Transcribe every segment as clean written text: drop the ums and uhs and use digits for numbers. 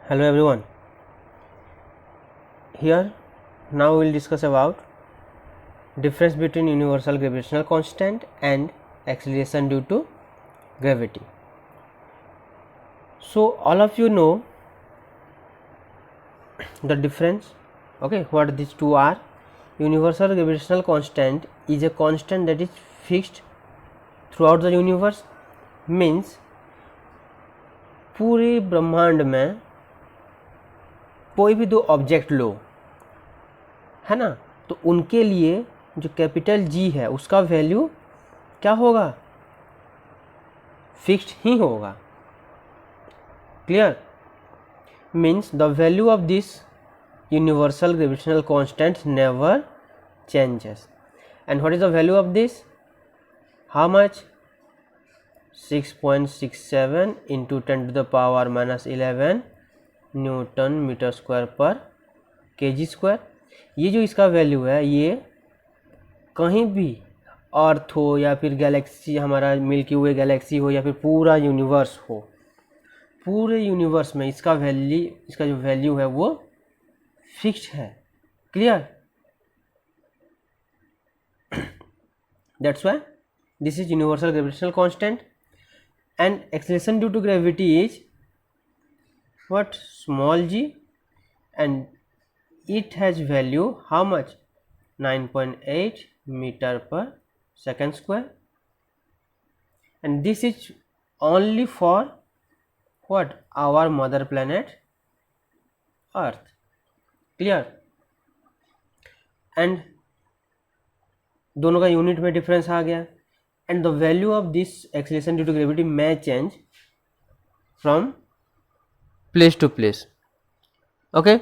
Hello everyone. Here now we will discuss about difference between universal gravitational constant and acceleration due to gravity. So all of you know the difference, okay, what these two are. Universal gravitational constant is a constant that is fixed throughout the universe, means पूरे ब्रह्मांड में कोई भी दो object लो, है ना, तो उनके लिए जो कैपिटल जी है उसका वैल्यू क्या होगा, फिक्स्ड ही होगा. Clear? Means the value of this universal gravitational constant never changes. And what is the value of this? How much? 6.67 into 10 to the power minus 11 newton metre square per kg square. ये जो इसका value है ये कहीं भी अर्थ हो या फिर गैलेक्सी, हमारा मिल्की वे गैलेक्सी हो या फिर पूरा यूनिवर्स हो, पूरे यूनिवर्स में इसका जो वैल्यू है वो फिक्स्ड है. Clear? That's why this is universal gravitational constant. And acceleration due to gravity is what? Small g, and it has value how much? 9.8 meter per second square. And this is only for what? Our mother planet Earth. Clear? And दोनों का unit में difference आ गया. And the value of this acceleration due to gravity may change from place to place. Okay,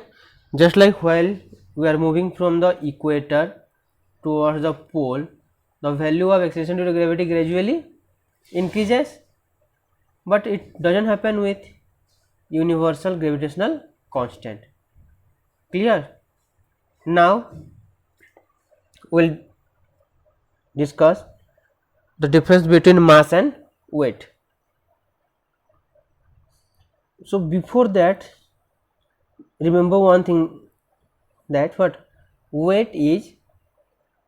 just like while we are moving from the equator towards the pole, the value of acceleration due to gravity gradually increases, but it doesn't happen with universal gravitational constant. Clear? Now we'll discuss the difference between mass and weight. So before that, remember one thing, that what? Weight is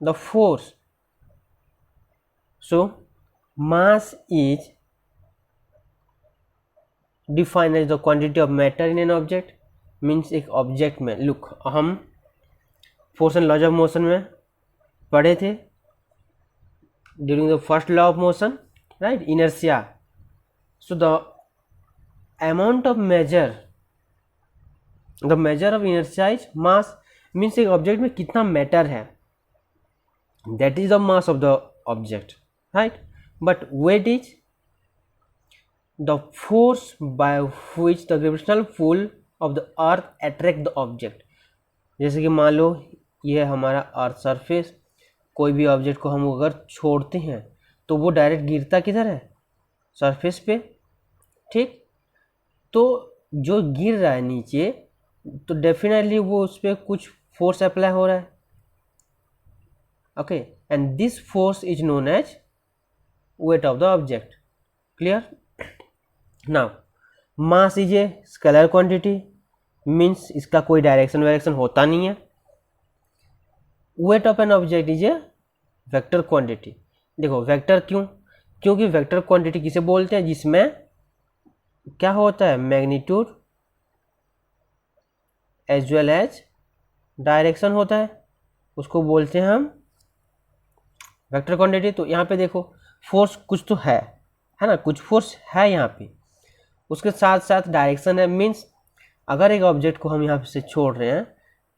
the force. So mass is defined as the quantity of matter in an object. Means एक object में, look, हम force and laws of motion में पढ़े थे during the first law of motion, right? Inertia. So the amount of measure of inertia is mass. Means एक object में कितना matter है, that is the mass of the object, right? But weight is the force by which the gravitational pull of the earth attract the object. जैसे कि मान लो ये है हमारा अर्थ सरफेस, कोई भी ऑब्जेक्ट को हम अगर छोड़ते हैं तो वो डायरेक्ट गिरता किधर है? सरफेस पे. ठीक, तो जो गिर रहा है नीचे, तो डेफिनेटली वो उस पर कुछ फोर्स अप्लाई हो रहा है. Okay, and this force is known as weight of the object. Clear? Now mass is a scalar quantity. Means इसका कोई डायरेक्शन होता नहीं है. Weight of an object is a vector quantity. देखो वेक्टर क्यों? क्योंकि वेक्टर क्वांटिटी किसे बोलते हैं? जिसमें क्या होता है? Magnitude as well as direction होता है, उसको बोलते हैं हम वेक्टर क्वांटिटी. तो यहाँ पे देखो फोर्स कुछ तो है ना, कुछ फोर्स है यहाँ पे, उसके साथ साथ डायरेक्शन है. मीन्स अगर एक ऑब्जेक्ट को हम यहाँ से छोड़ रहे हैं,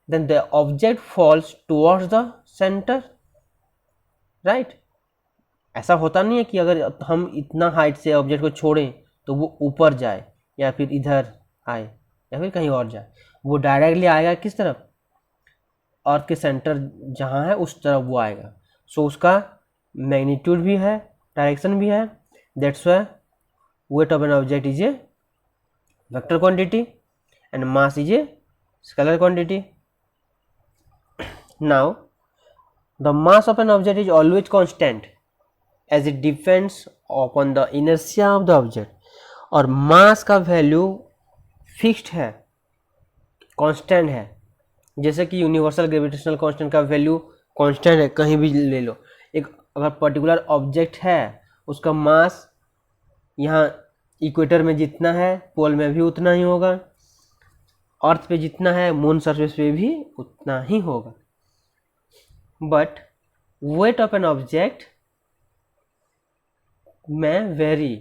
then the object falls towards the center, right? ऐसा होता नहीं है कि अगर हम इतना हाइट से ऑब्जेक्ट को छोड़ें तो वो ऊपर जाए या फिर इधर आए या फिर कहीं और जाए. वो डायरेक्टली आएगा किस तरफ? अर्थ के सेंटर जहाँ है उस तरफ वो आएगा. सो उसका मैग्नीट्यूड भी है, डायरेक्शन भी है. That's why wait of an object is a vector quantity and mass is a scalar quantity. Now the mass of an object is always constant as it depends upon the inertia of the object. और मास का value fixed है constant है, जैसे कि universal gravitational constant का value constant है, कहीं भी ले लो। एक अगर पर्टिकुलर ऑब्जेक्ट है, उसका मास यहाँ इक्वेटर में जितना है पोल में भी उतना ही होगा, अर्थ पे जितना है मून सरफेस पे भी उतना ही होगा। But wait of an object में वेरी,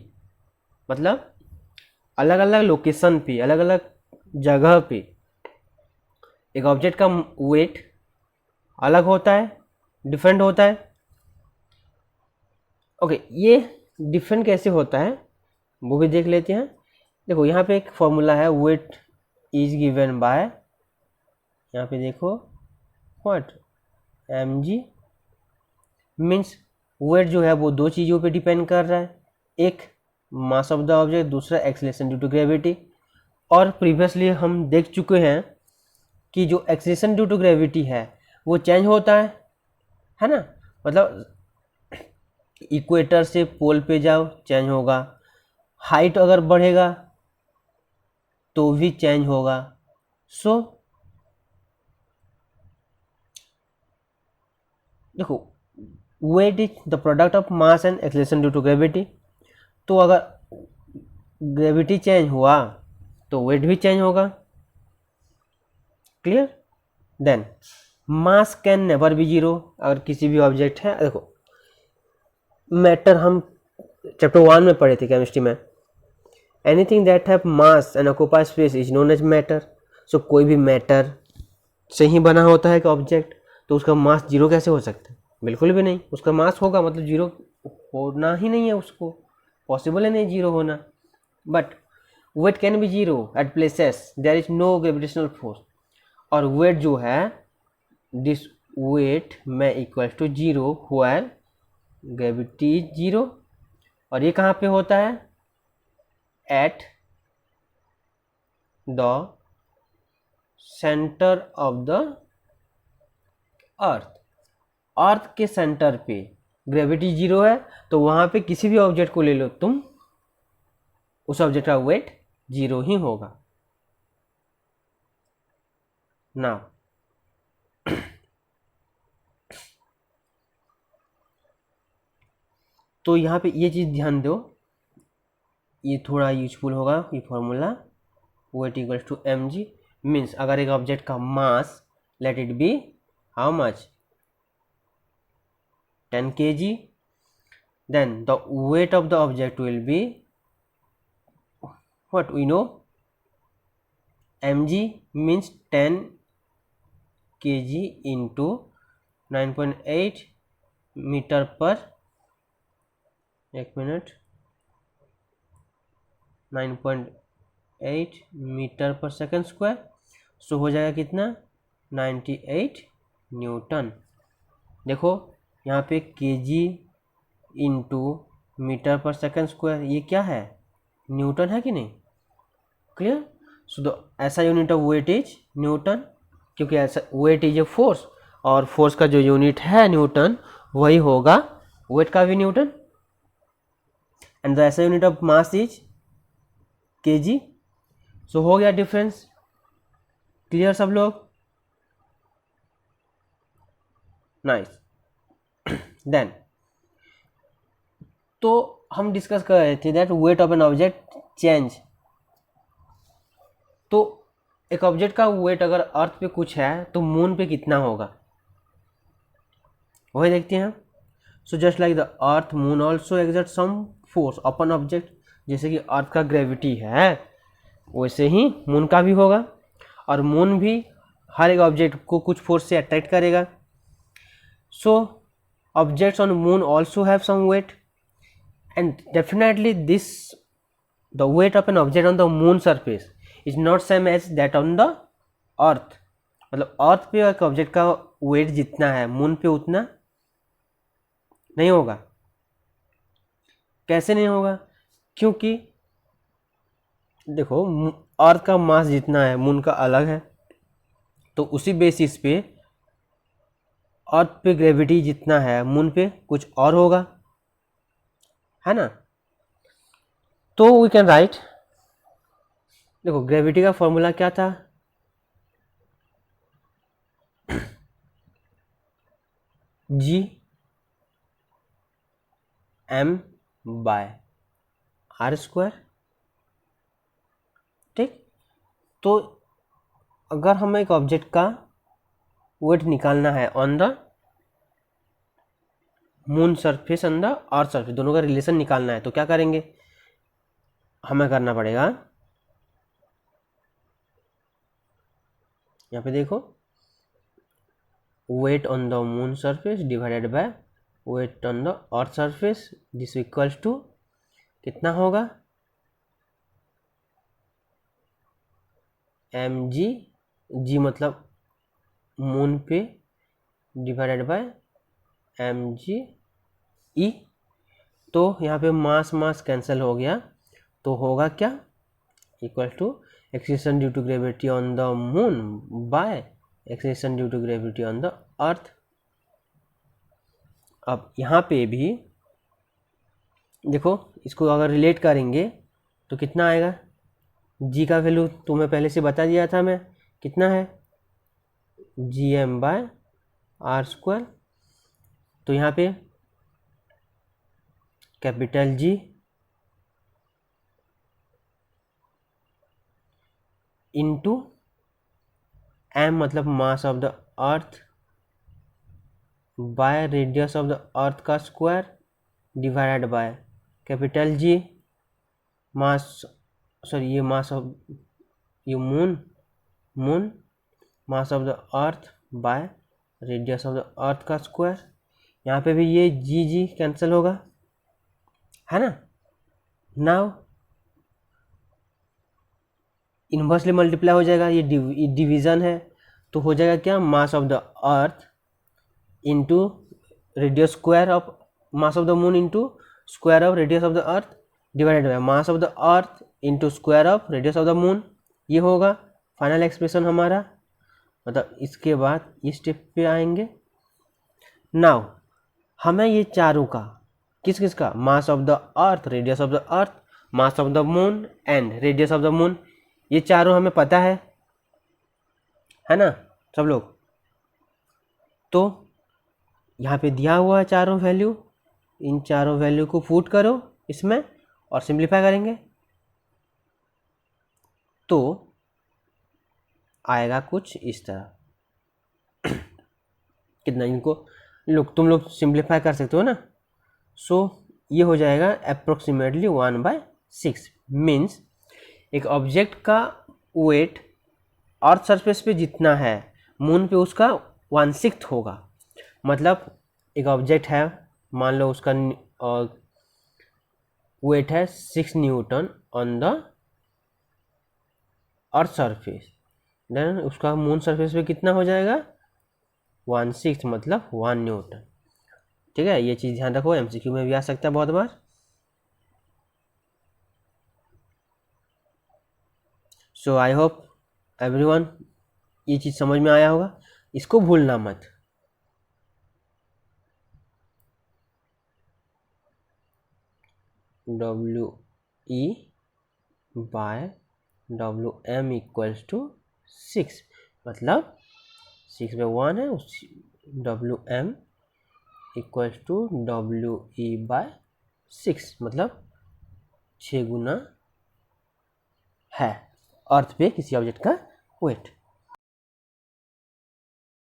मतलब अलग अलग लोकेशन पे, अलग अलग जगह पे एक ऑब्जेक्ट का वेट अलग होता है, डिफरेंट होता है। ओके, ये डिफरेंट कैसे होता है वो भी देख लेते हैं। देखो यहाँ पे एक फॉर्मूला है, वेट इज गिवन बाय, यहाँ पे देखो व्हाट mg, मीन्स वेट जो है वो दो चीज़ों पे डिपेंड कर रहा है, एक मास ऑफ द ऑब्जेक्ट, दूसरा एक्सीलरेशन ड्यू टू ग्रेविटी। और प्रीवियसली हम देख चुके हैं कि जो एक्सीलरेशन ड्यू टू ग्रेविटी है वो चेंज होता है ना, मतलब इक्वेटर से पोल पे जाओ चेंज होगा, हाइट अगर बढ़ेगा तो भी चेंज होगा। सो देखो weight is the product of mass and acceleration due to gravity. तो अगर ग्रेविटी चेंज हुआ तो वेट भी चेंज होगा, clear. Then mass can never be zero. अगर किसी भी ऑब्जेक्ट है, देखो मैटर हम चैप्टर 1 में पढ़े थे केमिस्ट्री में, anything that have mass and occupy space is known as matter. So कोई भी मैटर से ही बना होता है कि ऑब्जेक्ट, तो उसका मास जीरो कैसे हो सकता है? बिल्कुल भी नहीं, उसका मास होगा मतलब जीरो होना ही नहीं है, उसको पॉसिबल है नहीं जीरो होना। But weight can be zero at places there is no gravitational force. और वेट जो है, दिस वेट में इक्वल टू जीरो हुआ, ग्रेविटी इज जीरो। और ये कहाँ पे होता है? At the centre of the earth. Earth के सेंटर पे ग्रेविटी जीरो है, तो वहां पे किसी भी ऑब्जेक्ट को ले लो तुम, उस ऑब्जेक्ट का वेट जीरो ही होगा। नाउ तो यहाँ पे ये चीज़ ध्यान दो, ये थोड़ा यूजफुल होगा ये formula, weight equals to mg। Means अगर एक ऑब्जेक्ट का mass let it be how much 10 kg, then the weight of the object will be what we know, mg means 10 kg into 9.8 metre per, एक minute, 9.8 metre per second square. So हो जाएगा कितना? 98 newton. देखो यहाँ पे kg into metre per second square, ये क्या है? न्यूटन है कि नहीं? क्लियर। सो द ऐसा unit of weight is newton, क्योंकि SI weight is a force, और फोर्स का जो यूनिट है न्यूटन, वही होगा वेट का भी न्यूटन। एंड द ऐसा unit of mass is K G. So हो गया डिफरेंस, क्लियर सब लोग? नाइस। देन तो हम डिस्कस कर रहे थे that wait of an object change. तो एक ऑब्जेक्ट का वेट अगर अर्थ पे कुछ है तो मून पे कितना होगा, वही देखते हैं। So just like the earth, moon also exert some force upon object. जैसे कि अर्थ का ग्रेविटी है, वैसे ही मून का भी होगा, और मून भी हर एक ऑब्जेक्ट को कुछ फोर्स से अट्रैक्ट करेगा। So objects on moon also have some weight, and definitely this the weight of an object on the moon surface is not same as that on the earth। मतलब अर्थ पे एक object का wait जितना है moon पे उतना नहीं होगा। कैसे नहीं होगा? क्योंकि देखो अर्थ का मास जितना है मून का अलग है, तो उसी बेसिस पे अर्थ पे ग्रेविटी जितना है मून पे कुछ और होगा, है ना। तो वी कैन राइट, देखो ग्रेविटी का फॉर्मूला क्या था? G M by R square. ठीक, तो अगर हमें एक ऑब्जेक्ट का वेट निकालना है on the moon surface and the earth surface, दोनों का रिलेशन निकालना है, तो क्या करेंगे, हमें करना पड़ेगा, यहाँ पे देखो, weight on the moon surface divided by weight on the earth surface, this equals to कितना होगा, एम जी, जी मतलब मून पे, divided by M G E. तो यहाँ पे मास मास कैंसिल हो गया, तो होगा क्या, equal to acceleration due to gravity on the moon by acceleration due to gravity on the earth. अब यहाँ पे भी देखो, इसको अगर रिलेट करेंगे तो कितना आएगा, जी का वैल्यू तुम्हें पहले से बता दिया था मैं, कितना है, G M by R square. तो यहाँ पे कैपिटल जी इंटू एम मतलब mass of the earth by radius of the earth का square divided by capital G mass, sorry ये मास ऑफ, ये moon mass of the earth by radius of the earth का square. यहाँ पे भी ये जी जी cancel होगा, है ना। नाउ इन्वर्सली मल्टीप्लाई हो जाएगा, ये डिवीजन है, तो हो जाएगा क्या, मास of the earth into radius square of mass of the moon into square of radius of the earth divided by mass of the earth into square of radius of the moon. ये होगा final expression हमारा, मतलब इसके बाद इस step पे आएंगे। Now हमें ये चारों का, किस किस का, मास of the earth, radius of the earth, mass of the moon and radius of the moon, ये चारों हमें पता है ना सब लोग। तो यहाँ पे दिया हुआ है चारों वैल्यू, इन चारों वैल्यू को पुट करो इसमें और सिंप्लीफाई करेंगे तो आएगा कुछ इस तरह। कितना, इनको लोग तुम लोग सिंप्लीफाई कर सकते हो ना। सो ये हो जाएगा अप्रोक्सीमेटली 1/6, मीन्स एक ऑब्जेक्ट का वेट अर्थ सरफेस पे जितना है मून पे उसका 1/6 होगा। मतलब एक ऑब्जेक्ट है, मान लो उसका वेट है 6 newton on the earth surface, then उसका मून सरफेस पे कितना हो जाएगा, 1/6 मतलब 1 न्यूटन। ठीक है, ये चीज़ ध्यान रखो, एमसीक्यू में भी आ सकता है बहुत बार। सो आई होप एवरीवन ये चीज़ समझ में आया होगा, इसको भूलना मत। W E by W M equals to 6, मतलब 6 में 1 है, W M equals to W E by 6, मतलब 6 गुना है अर्थ पे किसी ऑब्जेक्ट का वेट।